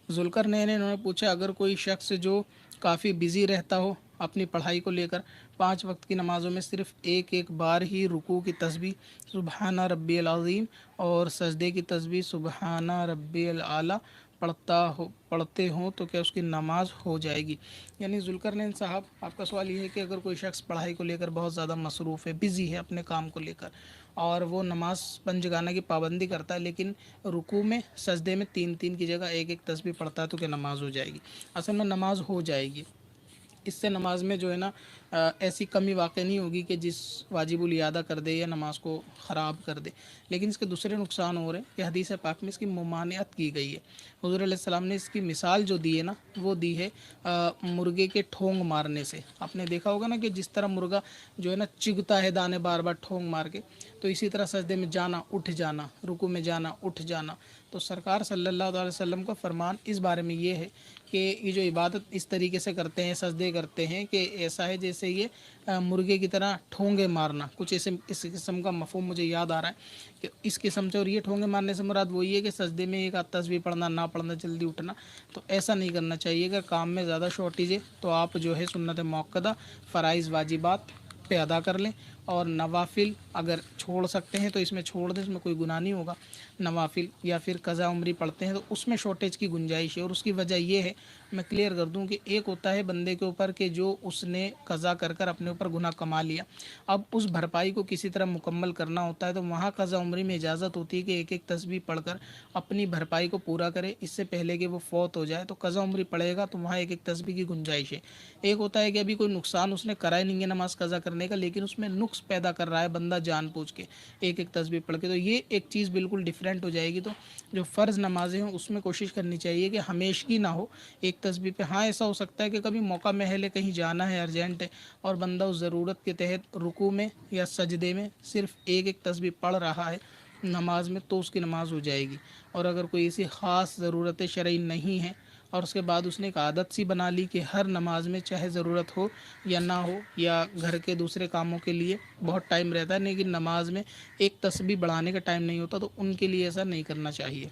ज़ुल्करनैन ने इन्होंने पूछा, अगर कोई शख्स जो काफ़ी बिज़ी रहता हो अपनी पढ़ाई को लेकर, 5 वक्त की नमाज़ों में सिर्फ़ एक एक बार ही रुकू की तस्बीह सुबहाना रब्बियल अज़ीम और सजदे की तस्बीह सुबहाना रब्बियल आला पढ़ते हों तो क्या उसकी नमाज हो जाएगी। यानी ज़ुल्करनैन साहब, आपका सवाल ये है कि अगर कोई शख्स पढ़ाई को लेकर बहुत ज़्यादा मसरूफ़ है, बिज़ी है अपने काम को लेकर, और वो नमाज पंजगाना की पाबंदी करता है, लेकिन रुकू में सजदे में 3 3 की जगह एक एक तस्बीह पढ़ता है, तो क्या नमाज हो जाएगी। असल में नमाज हो जाएगी। इससे नमाज में जो है ना ऐसी कमी वाक़ई नहीं होगी कि जिस वाजिबुल इयादा कर दे या नमाज को ख़राब कर दे। लेकिन इसके दूसरे नुकसान हो रहे हैं कि हदीस पाक में इसकी मुमानियत की गई है। हुज़ूर अलैहि सलाम ने इसकी मिसाल जो दी है ना, वो दी है मुर्गे के ठोंग मारने से। आपने देखा होगा ना कि जिस तरह मुर्गा जो है ना चुगता है दाने बार बार ठोंग मार के, तो इसी तरह सजदे में जाना उठ जाना, रुकू में जाना उठ जाना। तो सरकार सल्लल्लाहु अलैहि वसल्लम का फरमान इस बारे में ये है कि ये जो इबादत इस तरीके से करते हैं, सजदे करते हैं, कि ऐसा है जैसे ये मुर्गे की तरह ठोंगे मारना, कुछ ऐसे इस किस्म का मफहूम मुझे याद आ रहा है कि इस किस्म से। और ये ठोंगे मारने से मुराद वही है कि सजदे में एक आध तस्बीह पढ़ना, ना पढ़ना, जल्दी उठना, तो ऐसा नहीं करना चाहिए। अगर काम में ज़्यादा शॉर्टेज है तो आप जो है सुन्नत मुअक्कदा, फ़राइज़ वाजिबात पे अदा कर लें, और नवाफिल अगर छोड़ सकते हैं तो इसमें छोड़ दें, इसमें कोई गुनाह नहीं होगा। नवाफिल या फिर कज़ा उम्री पढ़ते हैं तो उसमें शॉर्टेज की गुंजाइश है, और उसकी वजह यह है, मैं क्लियर कर दूं, कि एक होता है बंदे के ऊपर कि जो उसने कज़ा कर कर अपने ऊपर गुनाह कमा लिया, अब उस भरपाई को किसी तरह मुकम्मल करना होता है, तो वहाँ कज़ा उम्री में इजाज़त होती है कि एक एक तस्बीह पढ़कर अपनी भरपाई को पूरा करे, इससे पहले कि वो फौत हो जाए। तो कज़ा उम्री पढ़ेगा तो वहाँ एक एक तस्बीह की गुंजाइश है। एक होता है कि अभी कोई नुकसान उसने करा ही नहीं है नमाज कज़ा करने का, लेकिन उसमें नुक्स पैदा कर रहा है बंदा जानबूझ के एक एक तस्बीह पढ़ के, तो ये एक चीज़ बिल्कुल डिफरेंट हो जाएगी। तो जो फ़र्ज़ नमाज़ें हों उसमें कोशिश करनी चाहिए कि हमेशगी ना हो एक तस्बीह पे। हाँ, ऐसा हो सकता है कि कभी मौका महल है, कहीं जाना है, अर्जेंट है, और बंदा उस ज़रूरत के तहत रुकू में या सजदे में सिर्फ़ एक एक तस्बीह पढ़ रहा है नमाज में, तो उसकी नमाज हो जाएगी। और अगर कोई ऐसी ख़ास ज़रूरत शरई नहीं है, और उसके बाद उसने एक आदत सी बना ली कि हर नमाज में चाहे ज़रूरत हो या ना हो, या घर के दूसरे कामों के लिए बहुत टाइम रहता है लेकिन नमाज में एक तस्बीह बढ़ाने का टाइम नहीं होता, तो उनके लिए ऐसा नहीं करना चाहिए।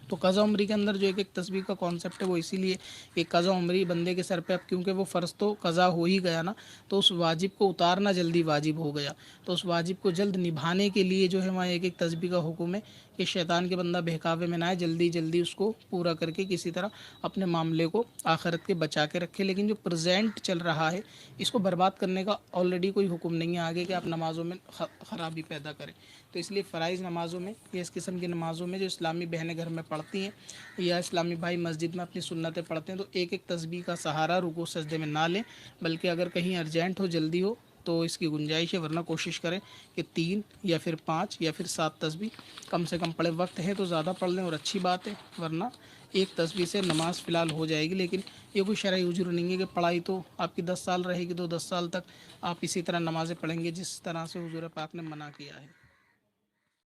तो कज़ा उम्री के अंदर जो एक एक तस्बीह का कॉन्सेप्ट है वो इसीलिए कि कज़ा उम्री बंदे के सर पे, अब क्योंकि वो फ़र्ज़ तो कज़ा हो ही गया ना, तो उस वाजिब को उतारना जल्दी वाजिब हो गया, तो उस वाजिब को जल्द निभाने के लिए जो है वहाँ एक एक तस्बीह का हुक्म है कि शैतान के बंदा बहकावे में ना आए, जल्दी जल्दी उसको पूरा करके किसी तरह अपने मामले को आखिरत के बचा के रखे। लेकिन जो प्रेजेंट चल रहा है इसको बर्बाद करने का ऑलरेडी कोई हुक्म नहीं है आगे कि आप नमाज़ों में ख़राबी पैदा करें। तो इसलिए फ़राइज़ नमाज़ों में या इस किस्म की नमाज़ों में जो इस्लामी बहनें घर में पढ़ती हैं या इस्लामी भाई मस्जिद में अपनी सुन्नतें पढ़ते हैं, तो एक एक तस्बीह का सहारा रुकू सजदे में ना लें, बल्कि अगर कहीं अर्जेंट हो, जल्दी हो, तो इसकी गुंजाइश है, वरना कोशिश करें कि 3 या फिर 5 या फिर 7 तस्बीह कम से कम पढ़े। वक्त है तो ज़्यादा पढ़ लें और अच्छी बात है, वरना एक तस्बीह से नमाज फ़िलहाल हो जाएगी। लेकिन ये कोई शरई उज़्र नहीं है कि पढ़ाई तो आपकी 10 साल रहेगी, तो 10 साल तक आप इसी तरह नमाज़ें पढ़ेंगे जिस तरह से हुज़ूर पाक ने मना किया है।